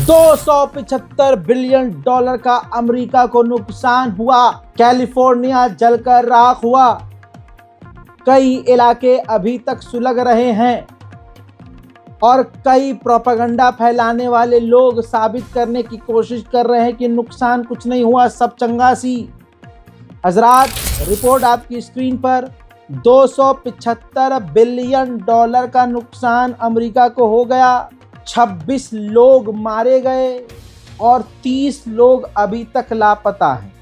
$275 billion का America को नुकसान हुआ। कैलिफोर्निया जलकर राख हुआ। कई इलाके अभी तक सुलग रहे हैं और कई प्रोपेगेंडा फैलाने वाले लोग साबित करने की कोशिश कर रहे हैं कि नुकसान कुछ नहीं हुआ, सब चंगासी। हजरात, रिपोर्ट आपकी स्क्रीन पर। $275 बिलियन का नुकसान अमेरिका को हो गया। 26 लोग मारे गए और 30 लोग अभी तक लापता हैं।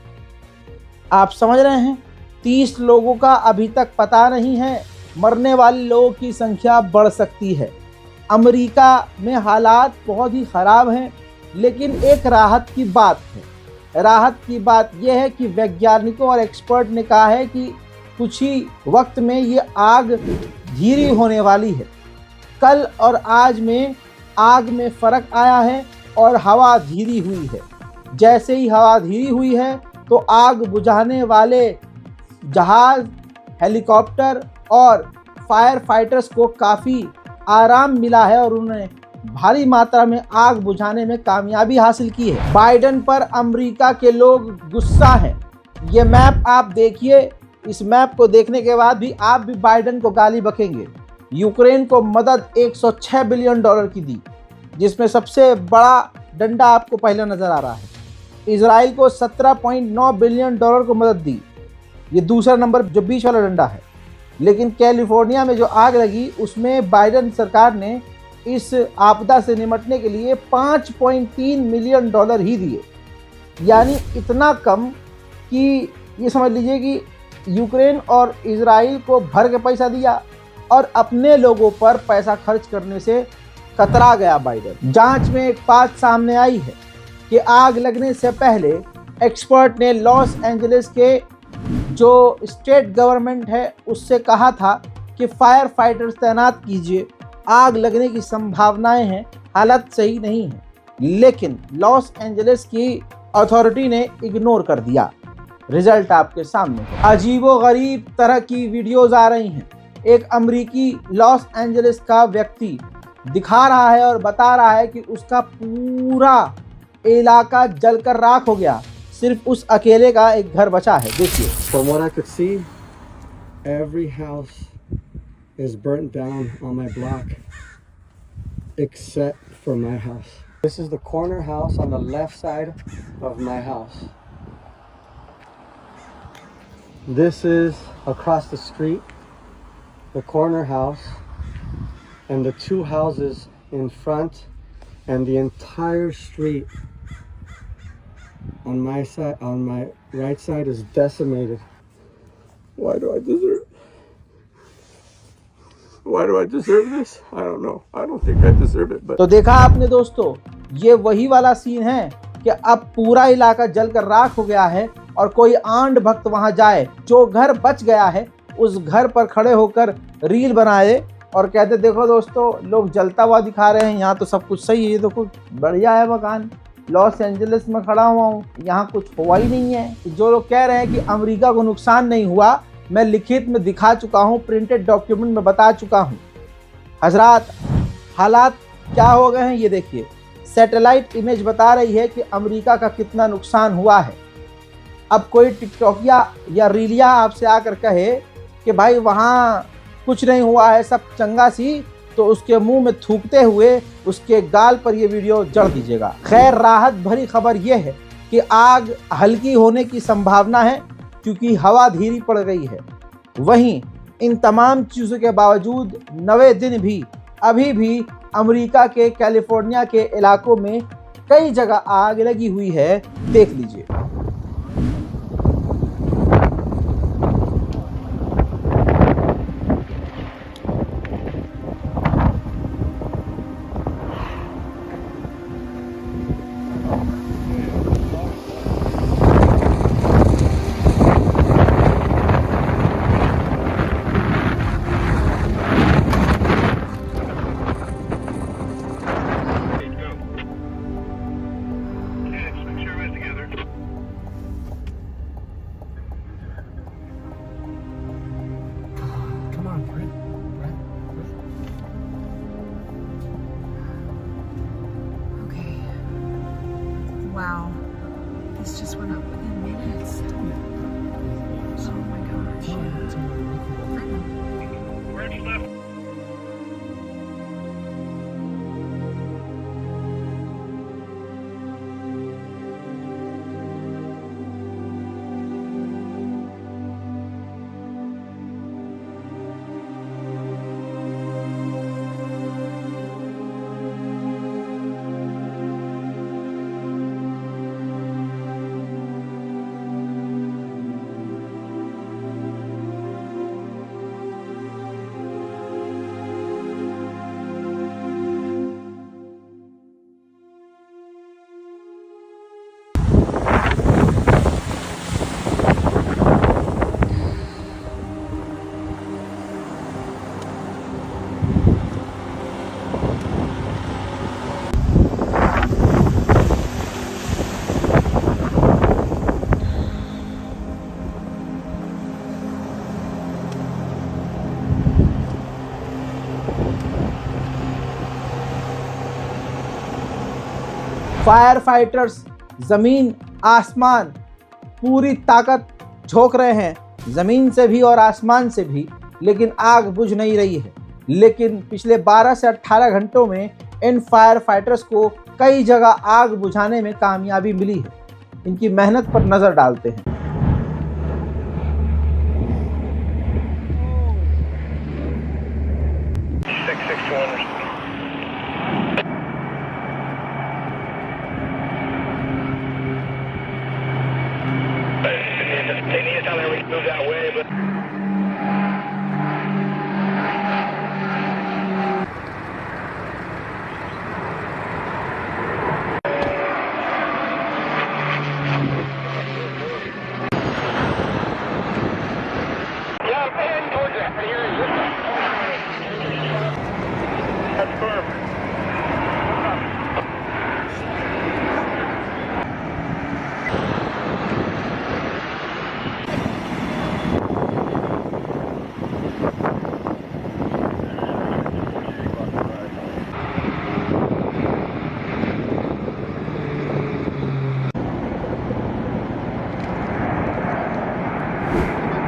आप समझ रहे हैं, 30 लोगों का अभी तक पता नहीं है। मरने वाले लोगों की संख्या बढ़ सकती है। अमेरिका में हालात बहुत ही ख़राब हैं, लेकिन एक राहत की बात है। राहत की बात यह है कि वैज्ञानिकों और एक्सपर्ट ने कहा है कि कुछ ही वक्त में ये आग धीरी होने वाली है। कल और आज में आग में फ़र्क आया है और हवा धीरी हुई है। जैसे ही हवा धीरी हुई है तो आग बुझाने वाले जहाज़, हेलीकॉप्टर और फायर फाइटर्स को काफ़ी आराम मिला है और उन्होंने भारी मात्रा में आग बुझाने में कामयाबी हासिल की है। बाइडेन पर अमेरिका के लोग गुस्सा हैं। ये मैप आप देखिए, इस मैप को देखने के बाद भी आप भी बाइडेन को गाली बकेंगे। यूक्रेन को मदद $106 बिलियन की दी, जिसमें सबसे बड़ा डंडा आपको पहले नज़र आ रहा है। इजराइल को $17.9 बिलियन को मदद दी, ये दूसरा नंबर जो बीच वाला डंडा है। लेकिन कैलिफोर्निया में जो आग लगी उसमें बाइडेन सरकार ने इस आपदा से निपटने के लिए $5.3 मिलियन ही दिए, यानी इतना कम कि ये समझ लीजिए कि यूक्रेन और इजराइल को भर के पैसा दिया और अपने लोगों पर पैसा खर्च करने से कतरा गया बाइडेन। जांच में एक बात सामने आई है कि आग लगने से पहले एक्सपर्ट ने लॉस एंजलिस के जो स्टेट गवर्नमेंट है उससे कहा था कि फायर फाइटर्स तैनात कीजिए, आग लगने की संभावनाएं हैं, हालत सही नहीं है। लेकिन लॉस एंजलिस की अथॉरिटी ने इग्नोर कर दिया। रिजल्ट आपके सामने है। अजीबोगरीब तरह की वीडियोस आ रही हैं। एक अमेरिकी लॉस एंजलिस का व्यक्ति दिखा रहा है और बता रहा है कि उसका पूरा इलाका जलकर राख हो गया, सिर्फ उस अकेले का एक घर बचा है। देखिए। From what I could see, every house is burnt down on my block except for my house. This is the corner house on the left side of my house. This is across the street, the corner house, and the two houses in front, and the entire street on my side, on my right side, is decimated. Why do I deserve this? I don't know. I don't think I deserve it, but तो देखा आपने दोस्तों, ये वही वाला scene है कि अब पूरा इलाका जलकर राख हो गया है और कोई आंध भक्त वहां जाए, जो घर बच गया है उस घर पर खड़े होकर रील बनाए और कहते देखो दोस्तों, लोग जलता हुआ दिखा रहे हैं, यहाँ तो सब कुछ सही है, ये तो कुछ बढ़िया है मकान, लॉस एंजलिस में खड़ा हुआ हूँ, यहाँ कुछ हुआ ही नहीं है। जो लोग कह रहे हैं कि अमेरिका को नुकसान नहीं हुआ, मैं लिखित में दिखा चुका हूँ, प्रिंटेड डॉक्यूमेंट में बता चुका हूँ। हजरात, हालात क्या हो गए हैं ये देखिए। सैटेलाइट इमेज बता रही है कि अमेरिका का कितना नुकसान हुआ है। अब कोई टिकटॉकिया या रीलिया आपसे आकर कहे कि भाई वहाँ कुछ नहीं हुआ है, सब चंगा सी, तो उसके मुंह में थूकते हुए उसके गाल पर यह वीडियो जड़ दीजिएगा। खैर, राहत भरी खबर यह है कि आग हल्की होने की संभावना है क्योंकि हवा धीरी पड़ गई है। वहीं इन तमाम चीज़ों के बावजूद 90 दिन भी अभी भी अमेरिका के कैलिफोर्निया के इलाकों में कई जगह आग लगी हुई है। देख लीजिए। Wow. This just went up in minutes. Oh my gosh. I know. Fire fighters जमीन आसमान पूरी ताकत झोंक रहे हैं, जमीन से भी और आसमान से भी, लेकिन आग बुझ नहीं रही है। लेकिन पिछले 12 से 18 घंटों में इन फायर फाइटर्स को कई जगह आग बुझाने में कामयाबी मिली है। इनकी मेहनत पर नज़र डालते हैं।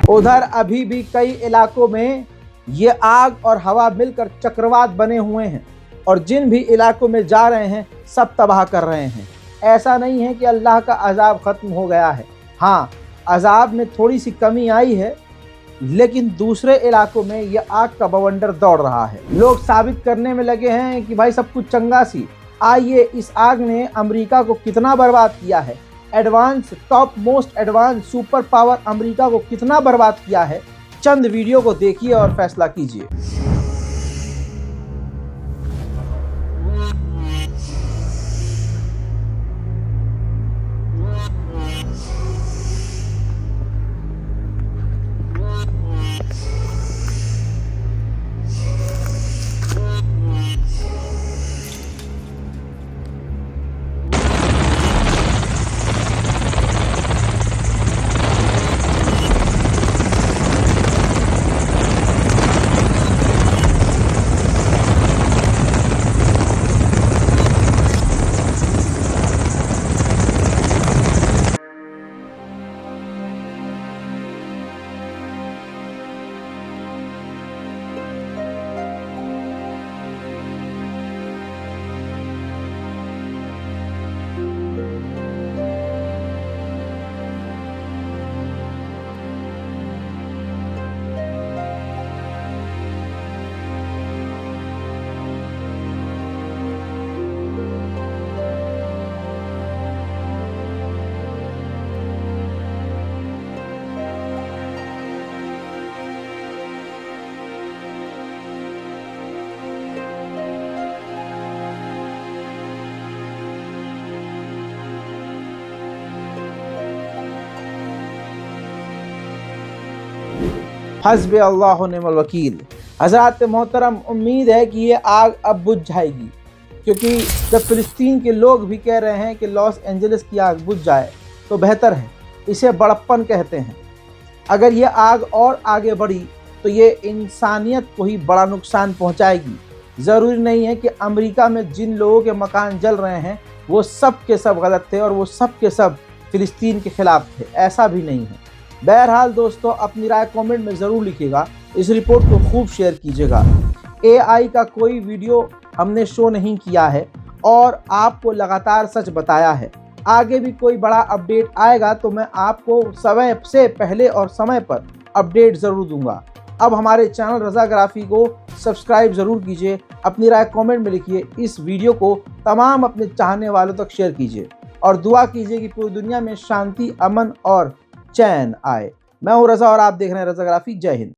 उधर अभी भी कई इलाकों में ये आग और हवा मिलकर चक्रवात बने हुए हैं और जिन भी इलाकों में जा रहे हैं सब तबाह कर रहे हैं। ऐसा नहीं है कि अल्लाह का अजाब ख़त्म हो गया है। हाँ, अजाब में थोड़ी सी कमी आई है, लेकिन दूसरे इलाकों में ये आग का बवंडर दौड़ रहा है। लोग साबित करने में लगे हैं कि भाई सब कुछ चंगा सी। आइए, इस आग ने अमेरिका को कितना बर्बाद किया है, top most advance super power America को कितना बर्बाद किया है। चंद वीडियो को देखिए और फैसला कीजिए। हस्बी अल्लाह व निअमल वकील। हज़रात मोहतरम, उम्मीद है कि ये आग अब बुझ जाएगी, क्योंकि जब फ़िलिस्तीन के लोग भी कह रहे हैं कि लॉस एंजलिस की आग बुझ जाए तो बेहतर है। इसे बड़प्पन कहते हैं। अगर ये आग और आगे बढ़ी तो ये इंसानियत को ही बड़ा नुकसान पहुंचाएगी। ज़रूरी नहीं है कि अमेरिका में जिन लोगों के मकान जल रहे हैं वो सब के सब गलत थे और वो सब के सब फ़िलिस्तीन के ख़िलाफ़ थे, ऐसा भी नहीं है। बहरहाल दोस्तों, अपनी राय कमेंट में ज़रूर लिखिएगा, इस रिपोर्ट को खूब शेयर कीजिएगा। AI का कोई वीडियो हमने शो नहीं किया है और आपको लगातार सच बताया है। आगे भी कोई बड़ा अपडेट आएगा तो मैं आपको समय से पहले और समय पर अपडेट ज़रूर दूंगा। अब हमारे चैनल रज़ाग्राफी को सब्सक्राइब ज़रूर कीजिए, अपनी राय कमेंट में लिखिए, इस वीडियो को तमाम अपने चाहने वालों तक शेयर कीजिए और दुआ कीजिए कि पूरी दुनिया में शांति, अमन और चैन आए। मैं हूँ रज़ा और आप देख रहे हैं रज़ाग्राफी। जय हिंद।